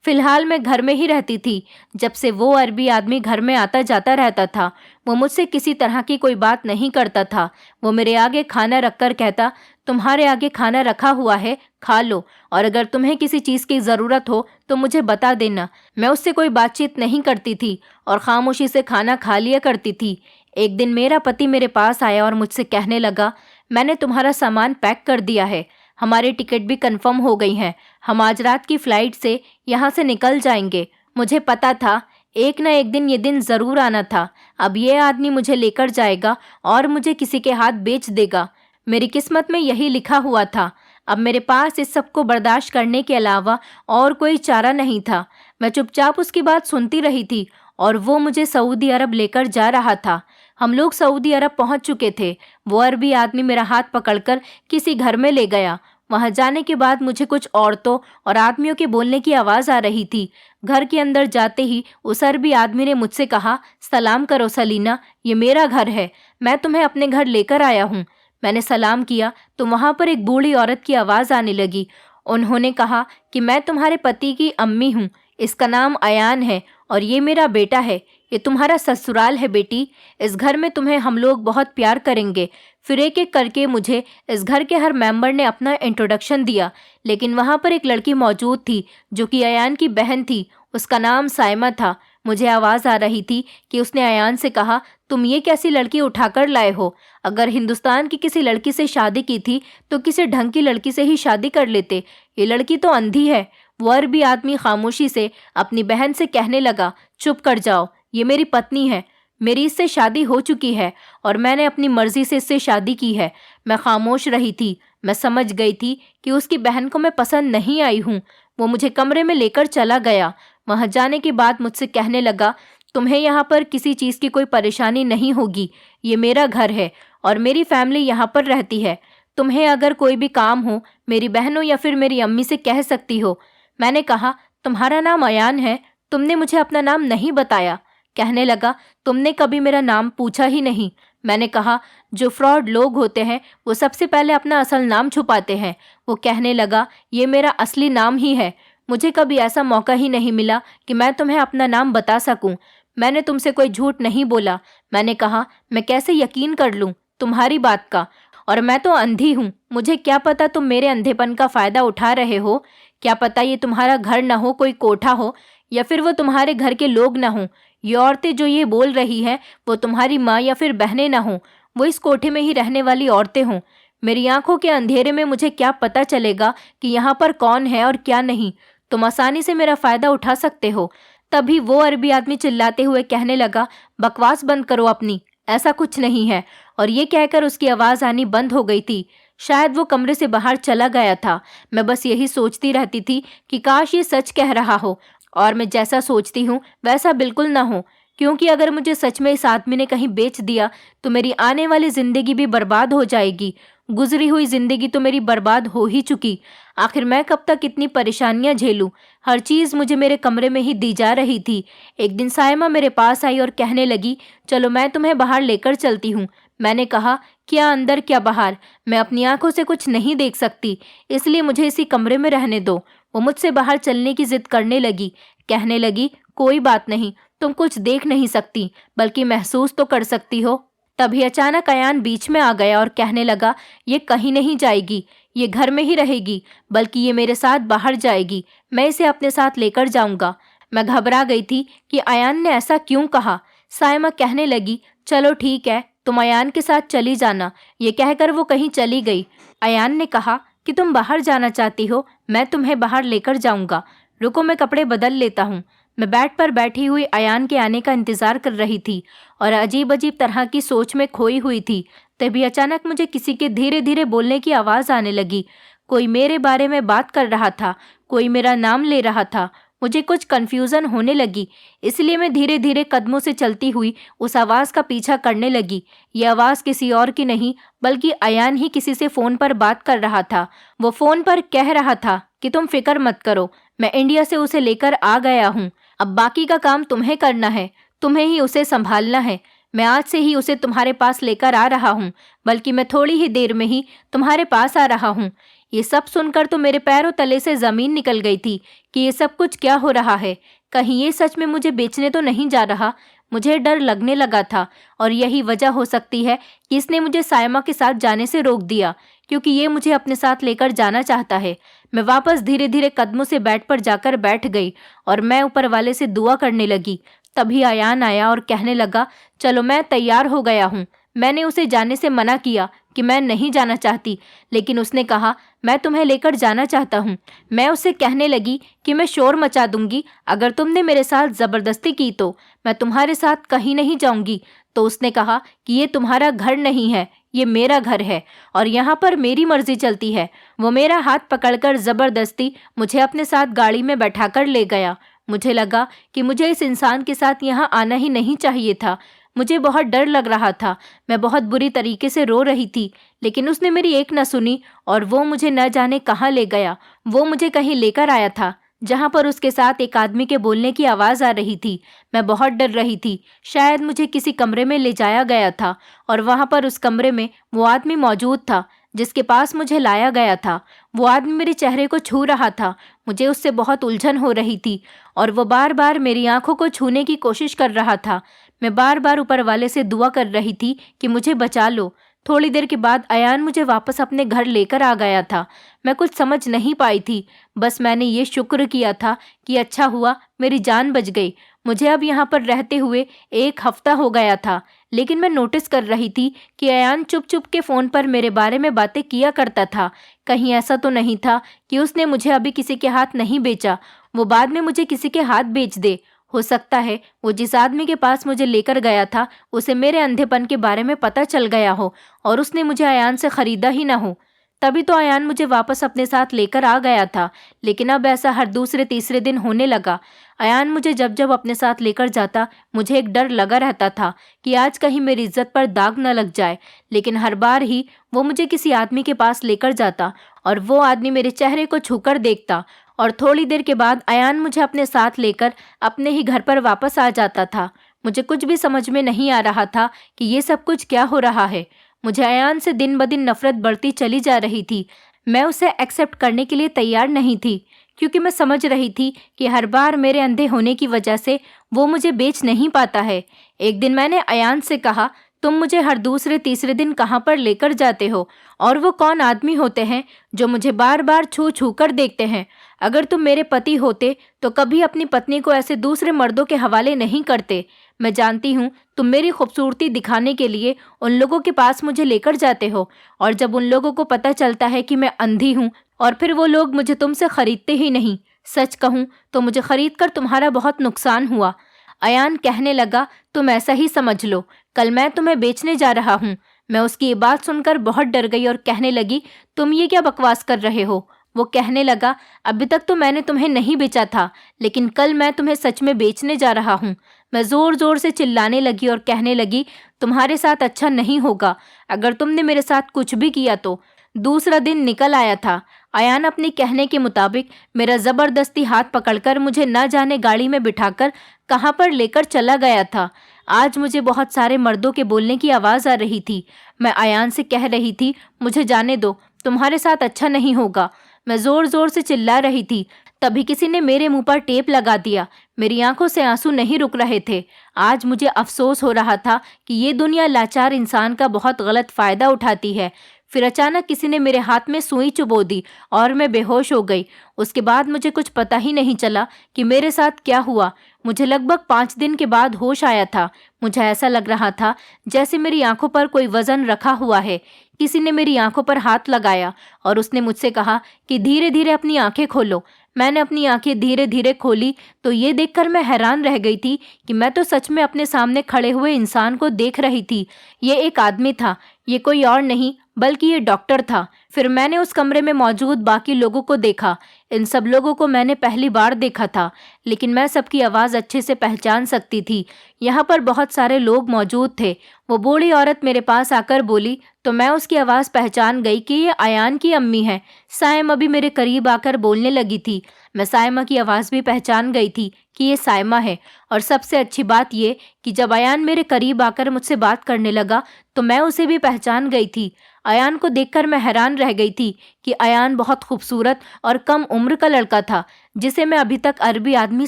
फिलहाल मैं घर में ही रहती थी। जब से वो अरबी आदमी घर में आता जाता रहता था, वो मुझसे किसी तरह की कोई बात नहीं करता था। वो मेरे आगे खाना रखकर कहता, तुम्हारे आगे खाना रखा हुआ है, खा लो, और अगर तुम्हें किसी चीज़ की ज़रूरत हो तो मुझे बता देना। मैं उससे कोई बातचीत नहीं करती थी और खामोशी से खाना खा लिया करती थी। एक दिन मेरा पति मेरे पास आया और मुझसे कहने लगा, मैंने तुम्हारा सामान पैक कर दिया है। हमारी टिकट भी कंफर्म हो गई हैं। हम आज रात की फ़्लाइट से यहाँ से निकल जाएंगे। मुझे पता था एक न एक दिन ये दिन ज़रूर आना था। अब ये आदमी मुझे लेकर जाएगा और मुझे किसी के हाथ बेच देगा। मेरी किस्मत में यही लिखा हुआ था। अब मेरे पास इस सब को बर्दाश्त करने के अलावा और कोई चारा नहीं था। मैं चुपचाप उसकी बात सुनती रही थी और वो मुझे सऊदी अरब लेकर जा रहा था। हम लोग सऊदी अरब पहुंच चुके थे। वो अरबी आदमी मेरा हाथ पकड़कर किसी घर में ले गया। वहां जाने के बाद मुझे कुछ औरतों और आदमियों के बोलने की आवाज़ आ रही थी। घर के अंदर जाते ही उस अरबी आदमी ने मुझसे कहा, सलाम करो सलीना, ये मेरा घर है, मैं तुम्हें अपने घर लेकर आया हूँ। मैंने सलाम किया तो वहाँ पर एक बूढ़ी औरत की आवाज़ आने लगी। उन्होंने कहा कि मैं तुम्हारे पति की अम्मी हूँ, इसका नाम अयान है और ये मेरा बेटा है। ये तुम्हारा ससुराल है बेटी। इस घर में तुम्हें हम लोग बहुत प्यार करेंगे। फिर एक एक करके मुझे इस घर के हर मेंबर ने अपना इंट्रोडक्शन दिया, लेकिन वहाँ पर एक लड़की मौजूद थी जो कि अयान की बहन थी। उसका नाम साइमा था। मुझे आवाज़ आ रही थी कि उसने अयान से कहा, तुम ये कैसी लड़की उठाकर लाए हो? अगर हिंदुस्तान की किसी लड़की से शादी की थी तो किसी ढंग की लड़की से ही शादी कर लेते। ये लड़की तो अंधी है। वो अरबी आदमी खामोशी से अपनी बहन से कहने लगा, चुप कर जाओ, ये मेरी पत्नी है। मेरी इससे शादी हो चुकी है और मैंने अपनी मर्जी से इससे शादी की है। मैं खामोश रही थी। मैं समझ गई थी कि उसकी बहन को मैं पसंद नहीं आई हूँ। वो मुझे कमरे में लेकर चला गया। वहाँ जाने के बाद मुझसे कहने लगा, तुम्हें यहाँ पर किसी चीज़ की कोई परेशानी नहीं होगी। ये मेरा घर है और मेरी फैमिली यहाँ पर रहती है। तुम्हें अगर कोई भी काम हो मेरी बहनों या फिर मेरी अम्मी से कह सकती हो। मैंने कहा, तुम्हारा नाम अयान है, तुमने मुझे अपना नाम नहीं बताया। कहने लगा, तुमने कभी मेरा नाम पूछा ही नहीं। मैंने कहा, जो फ्रॉड लोग होते हैं वो सबसे पहले अपना असल नाम छुपाते हैं। वो कहने लगा, ये मेरा असली नाम ही है। मुझे कभी ऐसा मौका ही नहीं मिला कि मैं तुम्हें अपना नाम बता सकूं। मैंने तुमसे कोई झूठ नहीं बोला। मैंने कहा, मैं कैसे यकीन कर लूं तुम्हारी बात का? और मैं तो अंधी हूँ। मुझे क्या पता तुम मेरे अंधेपन का फ़ायदा उठा रहे हो। क्या पता ये तुम्हारा घर न हो, कोई कोठा हो, या फिर वो तुम्हारे घर के लोग न हों। ये औरतें जो ये बोल रही हैं वो तुम्हारी माँ या फिर बहनें ना हों। वो इस कोठे में ही रहने वाली औरतें हों। मेरी आंखों के अंधेरे में मुझे क्या पता चलेगा कि यहाँ पर कौन है और क्या नहीं। तुम आसानी से मेरा फ़ायदा उठा सकते हो। तभी वो अरबी आदमी चिल्लाते हुए कहने लगा, बकवास बंद करो अपनी, ऐसा कुछ नहीं है। और ये कहकर उसकी आवाज़ आनी बंद हो गई थी। शायद वो कमरे से बाहर चला गया था। मैं बस यही सोचती रहती थी कि काश ये सच कह रहा हो और मैं जैसा सोचती हूँ वैसा बिल्कुल ना हो, क्योंकि अगर मुझे सच में इस आदमी ने कहीं बेच दिया तो मेरी आने वाली ज़िंदगी भी बर्बाद हो जाएगी। गुजरी हुई ज़िंदगी तो मेरी बर्बाद हो ही चुकी। आखिर मैं कब तक इतनी परेशानियां झेलूं? हर चीज़ मुझे मेरे कमरे में ही दी जा रही थी। एक दिन साइमा मेरे पास आई और कहने लगी, चलो मैं तुम्हें बाहर लेकर चलती हूँ। मैंने कहा, क्या अंदर क्या बाहर? मैं अपनी आंखों से कुछ नहीं देख सकती, इसलिए मुझे इसी कमरे में रहने दो। वो मुझसे बाहर चलने की जिद करने लगी। कहने लगी, कोई बात नहीं, तुम कुछ देख नहीं सकती बल्कि महसूस तो कर सकती हो। तभी अचानक अयान बीच में आ गया और कहने लगा, ये कहीं नहीं जाएगी, ये घर में ही रहेगी, बल्कि ये मेरे साथ बाहर जाएगी। मैं इसे अपने साथ लेकर जाऊंगा। मैं घबरा गई थी कि अयान ने ऐसा क्यों कहा। साइमा कहने लगी, चलो ठीक है, तुम अयान के साथ चली जाना। ये कहकर वो कहीं चली गई। अयान ने कहा कि तुम बाहर जाना चाहती हो, मैं तुम्हें बाहर लेकर जाऊंगा। रुको, मैं कपड़े बदल लेता हूँ। मैं बेड पर बैठी हुई अयान के आने का इंतजार कर रही थी और अजीब अजीब तरह की सोच में खोई हुई थी। तभी अचानक मुझे किसी के धीरे धीरे बोलने की आवाज़ आने लगी। कोई मेरे बारे में बात कर रहा था, कोई मेरा नाम ले रहा था। मुझे कुछ कन्फ्यूज़न होने लगी, इसलिए मैं धीरे धीरे कदमों से चलती हुई उस आवाज़ का पीछा करने लगी। ये आवाज़ किसी और की नहीं बल्कि अयान ही किसी से फ़ोन पर बात कर रहा था। वो फ़ोन पर कह रहा था कि तुम फिक्र मत करो, मैं इंडिया से उसे लेकर आ गया हूँ। अब बाकी का काम तुम्हें करना है, तुम्हें ही उसे संभालना है। मैं आज से ही उसे तुम्हारे पास लेकर आ रहा हूँ, बल्कि मैं थोड़ी ही देर में ही तुम्हारे पास आ रहा हूँ। ये सब सुनकर तो मेरे पैरों तले से ज़मीन निकल गई थी कि ये सब कुछ क्या हो रहा है। कहीं ये सच में मुझे बेचने तो नहीं जा रहा। मुझे डर लगने लगा था और यही वजह हो सकती है कि इसने मुझे सायमा के साथ जाने से रोक दिया, क्योंकि ये मुझे अपने साथ लेकर जाना चाहता है। मैं वापस धीरे धीरे कदमों से बेड पर जाकर बैठ गई और मैं ऊपर वाले से दुआ करने लगी। तभी अयान आया और कहने लगा, चलो मैं तैयार हो गया हूँ। मैंने उसे जाने से मना किया कि मैं नहीं जाना चाहती, लेकिन उसने कहा, मैं तुम्हें लेकर जाना चाहता हूँ। मैं उससे कहने लगी कि मैं शोर मचा दूंगी अगर तुमने मेरे साथ ज़बरदस्ती की तो मैं तुम्हारे साथ कहीं नहीं जाऊंगी। तो उसने कहा कि ये तुम्हारा घर नहीं है, ये मेरा घर है और यहाँ पर मेरी मर्जी चलती है। वो मेरा हाथ पकड़कर ज़बरदस्ती मुझे अपने साथ गाड़ी में बैठाकर ले गया। मुझे लगा कि मुझे इस इंसान के साथ यहाँ आना ही नहीं चाहिए था। मुझे बहुत डर लग रहा था। मैं बहुत बुरी तरीके से रो रही थी, लेकिन उसने मेरी एक न सुनी और वो मुझे न जाने कहाँ ले गया। वो मुझे कहीं लेकर आया था जहाँ पर उसके साथ एक आदमी के बोलने की आवाज़ आ रही थी। मैं बहुत डर रही थी। शायद मुझे किसी कमरे में ले जाया गया था और वहाँ पर उस कमरे में वो आदमी मौजूद था जिसके पास मुझे लाया गया था। वो आदमी मेरे चेहरे को छू रहा था। मुझे उससे बहुत उलझन हो रही थी और वो बार बार मेरी आंखों को छूने की कोशिश कर रहा था। मैं बार बार ऊपर वाले से दुआ कर रही थी कि मुझे बचा लो। थोड़ी देर के बाद अयान मुझे वापस अपने घर लेकर आ गया था। मैं कुछ समझ नहीं पाई थी, बस मैंने ये शुक्र किया था कि अच्छा हुआ मेरी जान बच गई। मुझे अब यहाँ पर रहते हुए 1 हफ्ता हो गया था, लेकिन मैं नोटिस कर रही थी कि अयान चुप चुप के फ़ोन पर मेरे बारे में बातें किया करता था। कहीं ऐसा तो नहीं था कि उसने मुझे अभी किसी के हाथ नहीं बेचा, वो बाद में मुझे किसी के हाथ बेच दे। हो सकता है वो जिस आदमी के पास मुझे लेकर गया था उसे मेरे अंधेपन के बारे में पता चल गया हो और उसने मुझे अयान से ख़रीदा ही ना हो। तभी तो अयान मुझे वापस अपने साथ लेकर आ गया था, लेकिन अब ऐसा हर दूसरे तीसरे दिन होने लगा। अयान मुझे जब जब अपने साथ लेकर जाता मुझे एक डर लगा रहता था कि आज कहीं मेरी इज्जत पर दाग न लग जाए, लेकिन हर बार ही वो मुझे किसी आदमी के पास लेकर जाता और वो आदमी मेरे चेहरे को छूकर देखता और थोड़ी देर के बाद अयान मुझे अपने साथ लेकर अपने ही घर पर वापस आ जाता था। मुझे कुछ भी समझ में नहीं आ रहा था कि ये सब कुछ क्या हो रहा है। मुझे अयान से दिन ब दिन नफरत बढ़ती चली जा रही थी। मैं उसे एक्सेप्ट करने के लिए तैयार नहीं थी, क्योंकि मैं समझ रही थी कि हर बार मेरे अंधे होने की वजह से वो मुझे बेच नहीं पाता है। एक दिन मैंने अयान से कहा, तुम मुझे हर दूसरे तीसरे दिन कहाँ पर लेकर जाते हो और वो कौन आदमी होते हैं जो मुझे बार बार छू छू कर देखते हैं? अगर तुम मेरे पति होते तो कभी अपनी पत्नी को ऐसे दूसरे मर्दों के हवाले नहीं करते। मैं जानती हूँ तुम मेरी खूबसूरती दिखाने के लिए उन लोगों के पास मुझे लेकर जाते हो, और जब उन लोगों को पता चलता है कि मैं अंधी हूँ और फिर वो लोग मुझे तुमसे खरीदते ही नहीं। सच कहूँ तो मुझे खरीद कर तुम्हारा बहुत नुकसान हुआ। अयान कहने लगा, तुम ऐसा ही समझ लो, कल मैं तुम्हें बेचने जा रहा हूँ। मैं उसकी ये बात सुनकर बहुत डर गई और कहने लगी, तुम ये क्या बकवास कर रहे हो? वो कहने लगा, अभी तक तो मैंने तुम्हें नहीं बेचा था, लेकिन कल मैं तुम्हें सच में बेचने जा रहा हूँ। मैं ज़ोर ज़ोर से चिल्लाने लगी और कहने लगी, तुम्हारे साथ अच्छा नहीं होगा अगर तुमने मेरे साथ कुछ भी किया तो। दूसरा दिन निकल आया था। अयान अपने कहने के मुताबिक मेरा ज़बरदस्ती हाथ पकड़कर मुझे न जाने गाड़ी में बिठाकर कहाँ पर लेकर चला गया था। आज मुझे बहुत सारे मर्दों के बोलने की आवाज़ आ रही थी। मैं अयान से कह रही थी, मुझे जाने दो, तुम्हारे साथ अच्छा नहीं होगा। मैं ज़ोर ज़ोर से चिल्ला रही थी। तभी किसी ने मेरे मुंह पर टेप लगा दिया। मेरी आंखों से आंसू नहीं रुक रहे थे। आज मुझे अफसोस हो रहा था कि ये दुनिया लाचार इंसान का बहुत गलत फ़ायदा उठाती है। फिर अचानक किसी ने मेरे हाथ में सुई चुभो दी और मैं बेहोश हो गई। उसके बाद मुझे कुछ पता ही नहीं चला कि मेरे साथ क्या हुआ। मुझे लगभग 5 दिन के बाद होश आया था। मुझे ऐसा लग रहा था जैसे मेरी आंखों पर कोई वजन रखा हुआ है। किसी ने मेरी आंखों पर हाथ लगाया और उसने मुझसे कहा कि धीरे धीरे अपनी आंखें खोलो। मैंने अपनी आंखें धीरे धीरे खोली तो ये देखकर मैं हैरान रह गई थी कि मैं तो सच में अपने सामने खड़े हुए इंसान को देख रही थी। ये एक आदमी था, ये कोई और नहीं बल्कि ये डॉक्टर था। फिर मैंने उस कमरे में मौजूद बाकी लोगों को देखा। इन सब लोगों को मैंने पहली बार देखा था, लेकिन मैं सबकी आवाज़ अच्छे से पहचान सकती थी। यहाँ पर बहुत सारे लोग मौजूद थे। वो बूढ़ी औरत मेरे पास आकर बोली तो मैं उसकी आवाज़ पहचान गई कि ये अयान की अम्मी है। सायम अभी मेरे करीब आकर बोलने लगी थी। मैं साइमा की आवाज़ भी पहचान गई थी कि ये साइमा है। और सबसे अच्छी बात ये कि जब अयान मेरे करीब आकर मुझसे बात करने लगा तो मैं उसे भी पहचान गई थी। अयान को देखकर मैं हैरान रह गई थी कि अयान बहुत खूबसूरत और कम उम्र का लड़का था, जिसे मैं अभी तक अरबी आदमी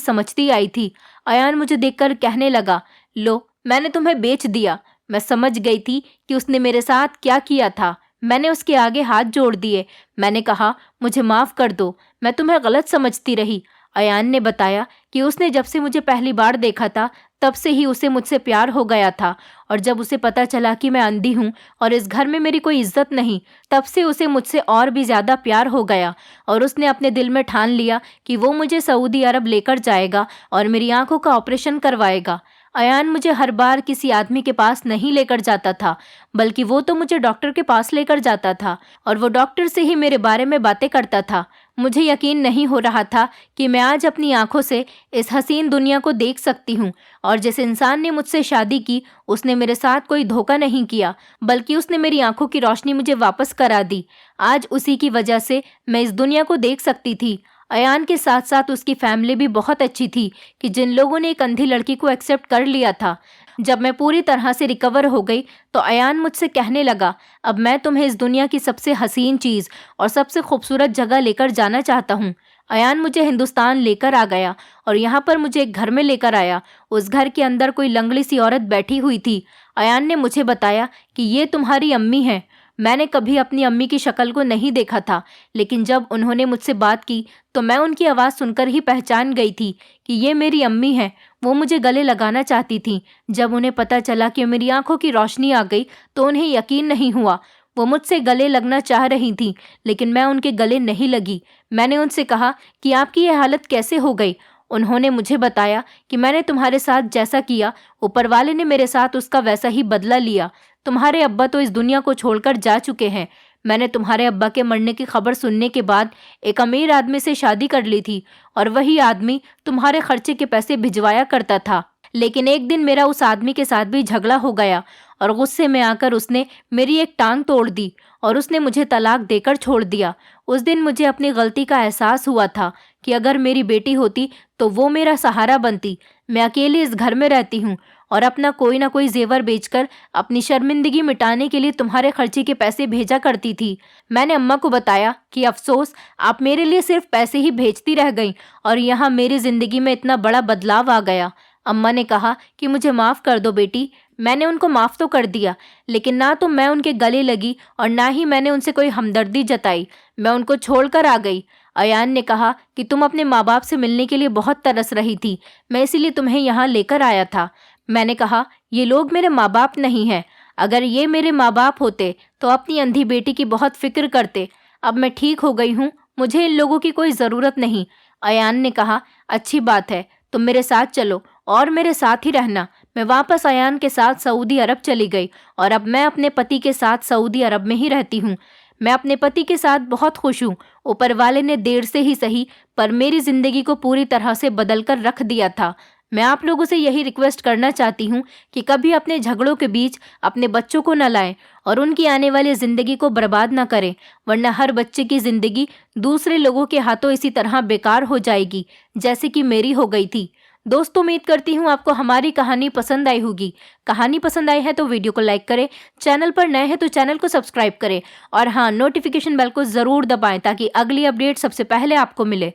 समझती आई थी। अयान मुझे देखकर कहने लगा, लो, मैंने तुम्हें बेच दिया। मैं समझ गई थी कि उसने मेरे साथ क्या किया था। मैंने उसके आगे हाथ जोड़ दिए। मैंने कहा, मुझे माफ़ कर दो, मैं तुम्हें गलत समझती रही। अयान ने बताया कि उसने जब से मुझे पहली बार देखा था तब से ही उसे मुझसे प्यार हो गया था, और जब उसे पता चला कि मैं अंधी हूँ और इस घर में मेरी कोई इज्जत नहीं, तब से उसे मुझसे और भी ज़्यादा प्यार हो गया और उसने अपने दिल में ठान लिया कि वो मुझे सऊदी अरब लेकर जाएगा और मेरी आंखों का ऑपरेशन करवाएगा। अयान मुझे हर बार किसी आदमी के पास नहीं लेकर जाता था, बल्कि वो तो मुझे डॉक्टर के पास लेकर जाता था और वो डॉक्टर से ही मेरे बारे में बातें करता था। मुझे यकीन नहीं हो रहा था कि मैं आज अपनी आंखों से इस हसीन दुनिया को देख सकती हूँ, और जिस इंसान ने मुझसे शादी की उसने मेरे साथ कोई धोखा नहीं किया, बल्कि उसने मेरी आंखों की रोशनी मुझे वापस करा दी। आज उसी की वजह से मैं इस दुनिया को देख सकती थी। अयान के साथ साथ उसकी फैमिली भी बहुत अच्छी थी कि जिन लोगों ने एक अंधी लड़की को एक्सेप्ट कर लिया था। जब मैं पूरी तरह से रिकवर हो गई तो अयान मुझसे कहने लगा, अब मैं तुम्हें इस दुनिया की सबसे हसीन चीज़ और सबसे खूबसूरत जगह लेकर जाना चाहता हूँ। अयान मुझे हिंदुस्तान लेकर आ गया और यहाँ पर मुझे एक घर में लेकर आया। उस घर के अंदर कोई लंगड़ी सी औरत बैठी हुई थी। अयान ने मुझे बताया कि ये तुम्हारी अम्मी है। मैंने कभी अपनी अम्मी की शक्ल को नहीं देखा था, लेकिन जब उन्होंने मुझसे बात की तो मैं उनकी आवाज़ सुनकर ही पहचान गई थी कि ये मेरी अम्मी है। वो मुझे गले लगाना चाहती थी। जब उन्हें पता चला कि मेरी आंखों की रोशनी आ गई तो उन्हें यकीन नहीं हुआ। वो मुझसे गले लगना चाह रही थी, लेकिन मैं उनके गले नहीं लगी। मैंने उनसे कहा कि आपकी यह हालत कैसे हो गई? उन्होंने मुझे बताया कि मैंने तुम्हारे साथ जैसा किया, ऊपर वाले ने मेरे साथ उसका वैसा ही बदला लिया। तुम्हारे अब्बा तो इस दुनिया को छोड़कर जा चुके हैं। मैंने तुम्हारे अब्बा के मरने की खबर सुनने के बाद एक अमीर आदमी से शादी कर ली थी और वही आदमी तुम्हारे खर्चे के पैसे भिजवाया करता था। लेकिन एक दिन मेरा उस आदमी के साथ भी झगड़ा हो गया और गुस्से में आकर उसने मेरी एक टांग तोड़ दी और उसने मुझे तलाक देकर छोड़ दिया। उस दिन मुझे अपनी गलती का एहसास हुआ था कि अगर मेरी बेटी होती तो वो मेरा सहारा बनती। मैं अकेली इस घर में रहती हूँ और अपना कोई ना कोई जेवर बेचकर अपनी शर्मिंदगी मिटाने के लिए तुम्हारे खर्चे के पैसे भेजा करती थी। मैंने अम्मा को बताया कि अफसोस, आप मेरे लिए सिर्फ पैसे ही भेजती रह गईं और यहाँ मेरी जिंदगी में इतना बड़ा बदलाव आ गया। अम्मा ने कहा कि मुझे माफ़ कर दो बेटी। मैंने उनको माफ़ तो कर दिया, लेकिन ना तो मैं उनके गले लगी और ना ही मैंने उनसे कोई हमदर्दी जताई। मैं उनको छोड़कर आ गई। अयान ने कहा कि तुम अपने माँ बाप से मिलने के लिए बहुत तरस रही थी, मैं इसीलिए तुम्हें यहाँ लेकर आया था। मैंने कहा, ये लोग मेरे माँ बाप नहीं हैं। अगर ये मेरे माँ बाप होते तो अपनी अंधी बेटी की बहुत फिक्र करते। अब मैं ठीक हो गई हूँ, मुझे इन लोगों की कोई ज़रूरत नहीं। अयान ने कहा, अच्छी बात है, तुम मेरे साथ चलो और मेरे साथ ही रहना। मैं वापस अयान के साथ सऊदी अरब चली गई और अब मैं अपने पति के साथ सऊदी अरब में ही रहती हूँ। मैं अपने पति के साथ बहुत खुश हूँ। ऊपर वाले ने देर से ही सही पर मेरी ज़िंदगी को पूरी तरह से बदल कर रख दिया था। मैं आप लोगों से यही रिक्वेस्ट करना चाहती हूँ कि कभी अपने झगड़ों के बीच अपने बच्चों को न लाएं और उनकी आने वाली ज़िंदगी को बर्बाद ना करें, वरना हर बच्चे की ज़िंदगी दूसरे लोगों के हाथों इसी तरह बेकार हो जाएगी जैसे कि मेरी हो गई थी। दोस्तों, उम्मीद करती हूँ आपको हमारी कहानी पसंद आई होगी। कहानी पसंद आई है तो वीडियो को लाइक करें, चैनल पर नए हैं तो चैनल को सब्सक्राइब करें और हाँ, नोटिफिकेशन बेल को ज़रूर दबाएं ताकि अगली अपडेट सबसे पहले आपको मिले।